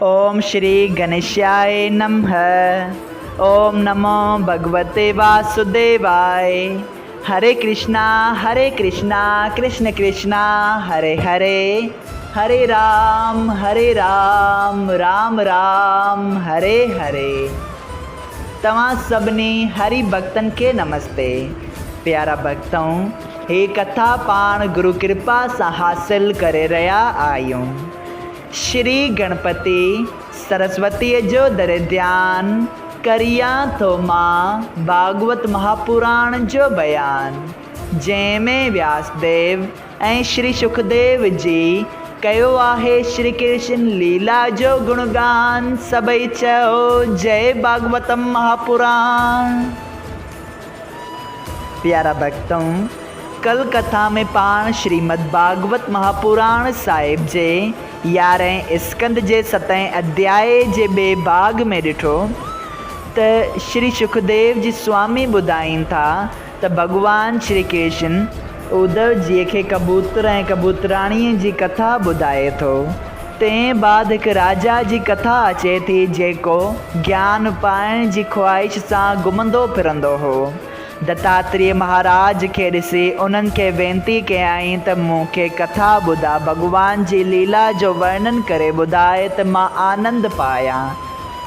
ओम श्री गणेशाय नमः। ओम नमो भगवते वासुदेवाय। हरे कृष्णा कृष्ण कृष्णा हरे हरे, हरे राम राम राम हरे हरे। तव्हां सभिनी हरि भक्तन के नमस्ते। प्यारा भक्तों, हे कथा पाण गुरु कृपा से हासिल करे रहा आयूं। श्री गणपति सरस्वती जो दर ध्यान करिया तो माँ भागवत महापुराण जो बयान, जैमें व्यासदेव ऐं श्री सुखदेव जी कयो आहे श्री कृष्ण लीला जो गुणगान। सबई चओ जय भागवतम महापुराण। प्यारा भक्तों, कल कथा में पाण श्रीमद् भागवत महापुराण साहिब जे 11 स्कंद जे 7 अध्याय जे बे भाग में ॾिठो त श्री सुखदेव जी स्वामी ॿुधाइनि था त भगवान श्री कृष्ण उद्धव जी के कबूतर ऐं कबूतराणीअ जी कथा ॿुधाए थो। तंहिं बाद हिकु राजा जी कथा अचे थी जेको ज्ञान पाइण जी ख़्वाहिश सां घुमंदो फिरंदो हो। दत्तात्रेय महाराज के ॾिसी उन्हनि खे वेनती कयई त मूंखे कथा ॿुधा, भगवान जी लीला जो वर्णन करे ॿुधाए त मां आनंद पायां।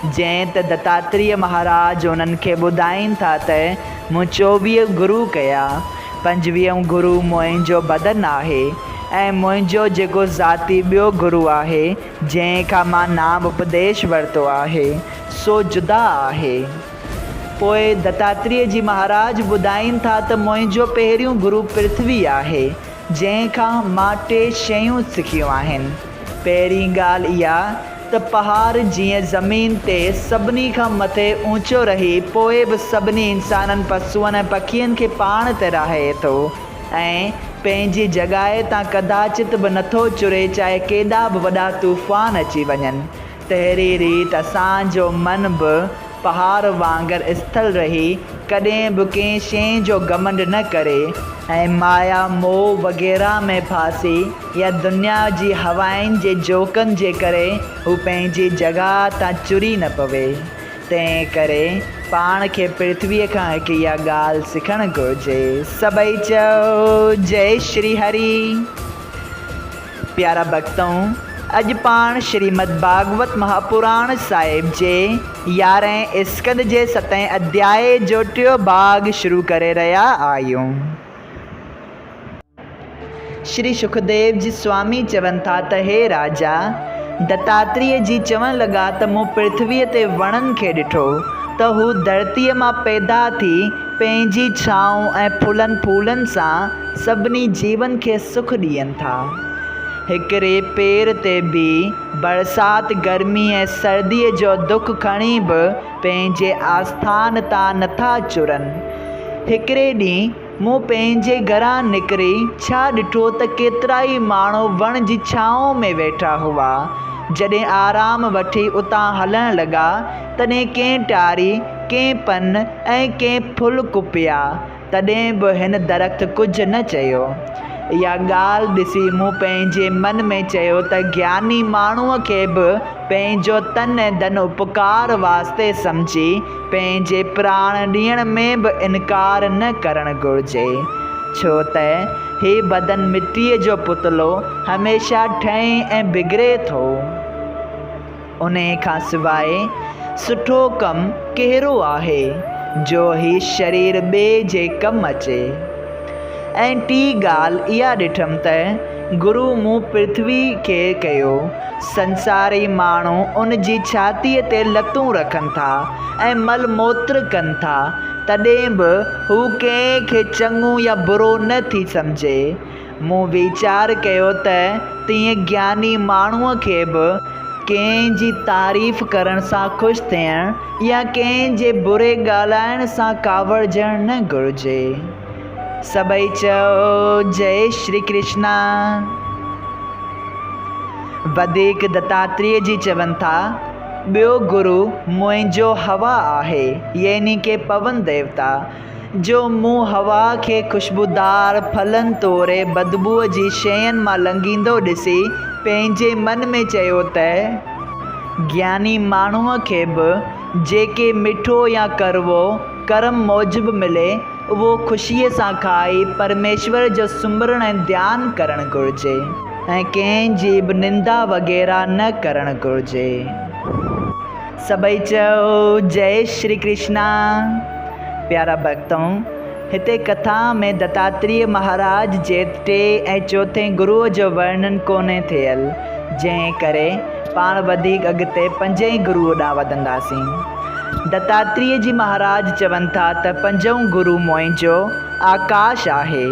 जंहिं त दत्तात्रेय महाराज उन्हनि खे ॿुधाइनि था त मूं 24 गुरु कया। 25 गुरु मुंहिंजो बदन आहे ऐं मुंहिंजो जेको ज़ाती ॿियो गुरु आहे जंहिंखां मां नाम उपदेश वरितो आहे सो जुदा आहे। पोइ दत्तात्रेय जी महाराज ॿुधाइनि था त मुंहिंजो पहिरियों गुरु पृथ्वी आहे जंहिंखां मां 3 शयूं सिखियूं आहिनि। पहिरीं ॻाल्हि इहा त पहाड़ जीअं ज़मीन ते सभिनी खां मथे ऊचो रही पोइ बि सभिनी इंसाननि, पशुअनि ऐं पखियुनि खे पाण ते रहे थो ऐं पंहिंजी जॻहि तां कदाचित बि नथो चुरे, चाहे केॾा बि वॾा तूफ़ान अची वञनि। तहिड़ी रीति असांजो मन बि पहाड़ वांगर स्थल रही कॾहिं बि कंहिं शइ जो घमंड न करे ऐं माया मोह वग़ैरह में फासी या दुनिया जी हवाइनि जे जोकनि जे करे हू पंहिंजी जॻह तां चुरी न पवे। तंहिं करे पाण खे पृथ्वीअ खां हिकु इहा ॻाल्हि सिखणु घुरिजे। सबई चओ जय श्री हरि। प्यारा भक्तों, अॼु पाण श्रीमद् भागवत महापुराण साहिब जे 11 स्कंद जे 7 अध्याय जो 3 भाग शुरू करे रहा आहियूं। श्री सुखदेव जी स्वामी चवनि था त हे राजा, दत्तात्रेय जी चवणु लॻा त मूं पृथ्वीअ ते वणनि खे ॾिठो त हू धरतीअ मां पैदा थी पंहिंजी छांव ऐं फुलनि फूलनि सां सभिनी जीवन खे सुख ॾियनि था। हिकिड़े पेर ते बि बरसाति, गर्मी ऐं सर्दीअ जो दुख खणी बि पंहिंजे आस्थान तां नथा चुरनि। हिकिड़े ॾींहुं मूं पंहिंजे घरां निकिरी छा ॾिठो त केतिरा ई माण्हू वण जी छांव में वेठा हुआ। जॾहिं आराम वठी उतां हलणु लॻा तॾहिं कंहिं टारी, कंहिं पन ऐं कंहिं फुल कुपिया, तॾहिं बि हिन दरख़्त कुझु न चयो। इहा ॻाल्हि ॾिसी मूं पंहिंजे मन में चयो त ज्ञानी माण्हूअ खे बि पंहिंजो तन ऐं धन उपकार वास्ते सम्झी पंहिंजे प्राण ॾियण में बि इनकार न करणु घुरिजे, छो त हे बदन मिटीअ जो पुतलो हमेशह ठहे ऐं बिगड़े थो। उन खां सवाइ सुठो कमु कहिड़ो आहे जो ही शरीर ॿिए जे कमु अचे। ऐं टी ॻाल्हि इहा ॾिठमि त गुरु मूं पृथ्वी खे कयो। संसारी माण्हू उन जी छातीअ ते लतूं रखनि था ऐं मल मूत्र कनि था, तॾहिं बि हू कंहिंखे चङो या बुरो न थी सम्झे। मूं वीचार कयो त तीअं ज्ञानी माण्हूअ खे बि कंहिंजी तारीफ़ करण सां ख़ुशि थियणु या कंहिंजे बुरे ॻाल्हाइण सां कावड़जणु न घुरिजे। सबई चओ जय श्री कृष्णा। वधीक दत्तात्रेय जी चवनि था, ॿियो गुरु मुंहिंजो हवा आहे, यानी के पवन देवता, जो मूं हवा खे ख़ुशबूदार फलनि तोरे बदबूअ जी शयुनि मां लंघींदो ॾिसी पंहिंजे मन में चयो त ज्ञानी माण्हूअ खे बि जेके मिठो या करवो कर्म मूजिबि मिले उहो ख़ुशीअ सां खाई परमेश्वर जो सुमिरण ऐं ध्यानु करणु घुरिजे ऐं कंहिंजी बि निंदा वग़ैरह न करणु घुरिजे। सभई चओ जय श्री कृष्णा। प्यारा भक्तों, हिते कथा में दत्तात्रेय महाराज जे 3 ऐं 4 गुरुअ जो वर्णन कोन्हे थियल, जंहिं करे पाण वधीक अॻिते 5 गुरुअ ॾांहुं वधंदासीं। दत्तात्रेय जी महाराज चवनि था त 5हों गुरु मुंहिंजो आकाश आहे।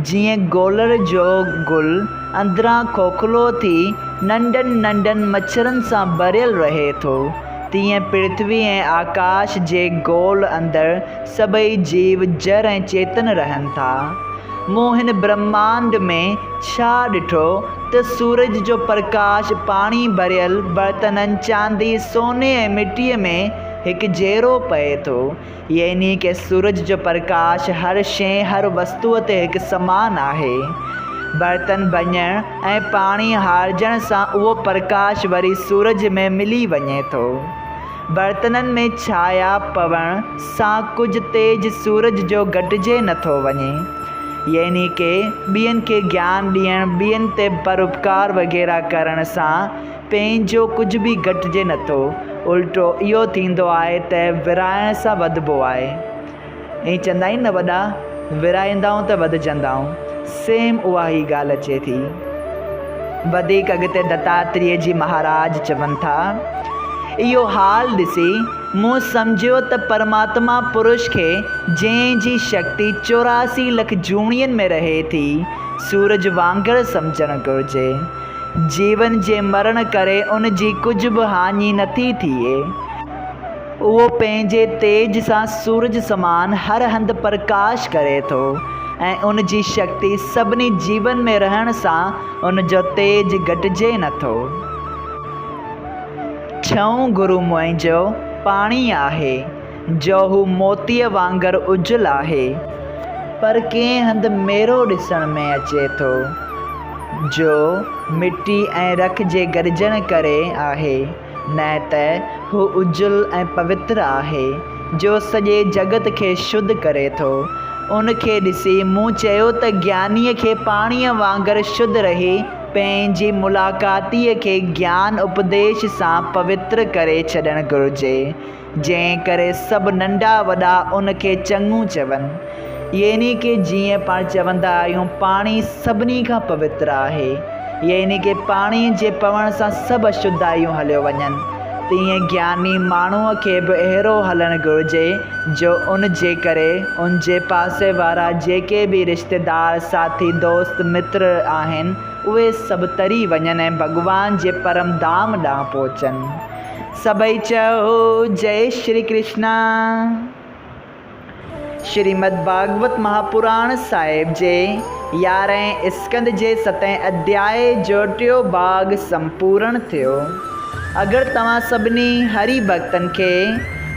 जीअं गोलड़ जो गुल अंदरां खोखलो थी नंढनि नंढनि मच्छरनि सां भरियल रहे थो, तीअं पृथ्वी ऐं आकाश जे गोल अंदरि सभई जीव जड़ ऐं चेतन रहनि था। मूं हिन ब्रह्मांड में छा ॾिठो त सूरज जो प्रकाश पाणी भरियल बर्तननि चांदी सोने ऐं मिटीअ में हिकु जहिड़ो पए थो, यानी कि सूरज जो प्रकाश हर शइ हर वस्तुअ ते हिकु समान आहे। बर्तन भञण ऐं पाणी हारजण सां उहो प्रकाश वरी सूरज में मिली वञे थो। बर्तननि में छाया पवण सां कुझु तेज सूरज जो घटिजे नथो वञे, यानी कि ॿियनि खे ज्ञान ॾियणु, ॿियनि ते परोपकार वग़ैरह करण सां पंहिंजो कुझु बि घटिजे नथो, उल्टो इहो थींदो आहे त विराइण सां वधबो आहे। ऐं चवंदा आहिनि न वॾा, विराईंदाऊं त वधजंदाऊं, सेम उहा ई ॻाल्हि अचे थी। वधीक अॻिते दत्तात्रेय जी महाराज चवनि था, इहो हाल ॾिसी मूं सम्झियो त परमात्मा पुरुष खे जंहिंजी शक्ति 84 लख जूणियुनि में रहे थी सूरज वांगुरु सम्झणु घुरिजे। जीवन जे मरण करे उन जी कुझु बि हानि नथी थिए। उहो पंहिंजे तेज सां सूरज समान हर हंधि प्रकाश करे थो ऐं उन जी शक्ति सभिनी जीवन में रहण सां उन जो तेज घटिजे नथो। 6हों गुरु मुंहिंजो पाणी आहे, जो हू मोतीअ वांगुरु उजल आहे, पर कंहिं हंधि मेरो ॾिसण में अचे थो, जो मिटी ऐं रख जे गॾिजण करे आहे, न त हू उजल ऐं पवित्र आहे, जो सॼे जगत खे शुद्ध करे थो। उन खे ॾिसी मूं चयो त ज्ञानीअ खे पाणीअ वांगुरु शुद्ध रही पंहिंजी मुलाक़ातीअ खे ज्ञान उपदेश सां पवित्र करे छॾणु घुरिजे, जंहिं करे सभु नंढा वॾा उन खे चङो चवनि। यानी कि जीअं पाण चवंदा आहियूं पाणी सभिनी खां पवित्र आहे, यानी कि पाणीअ जे पवण सां सभु अशुद्धायूं हलियो वञनि, तीअं ज्ञानी माण्हूअ खे बि अहिड़ो हलणु घुरिजे जो उन जे करे उन जे पासे वारा जेके बि रिश्तेदार साथी दोस्त मित्र आहिनि उहे सभु तरी वञनि ऐं भॻवान जे परम धाम ॾांहुं पहुचनि। सभई चओ जय श्री कृष्णा। श्रीमद् भागवत महापुराण साहिब जे 11हें स्कंद जे 7हें अध्याय जो 3 भाग संपूर्ण थियो। अगरि तव्हां सभिनी हरि भक्तनि खे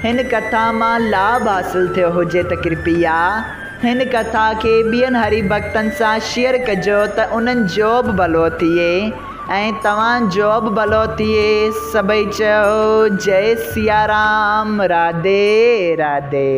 हिन कथा मां लाभ हासिल थियो हुजे त कृपया हिन कथा खे ॿियनि हरि भक्तनि सां शेयर कजो त उन्हनि जो बि भलो थिए ऐं तव्हांजो बि भलो थिए। सभई चओ जय सिया राम, राधे राधे।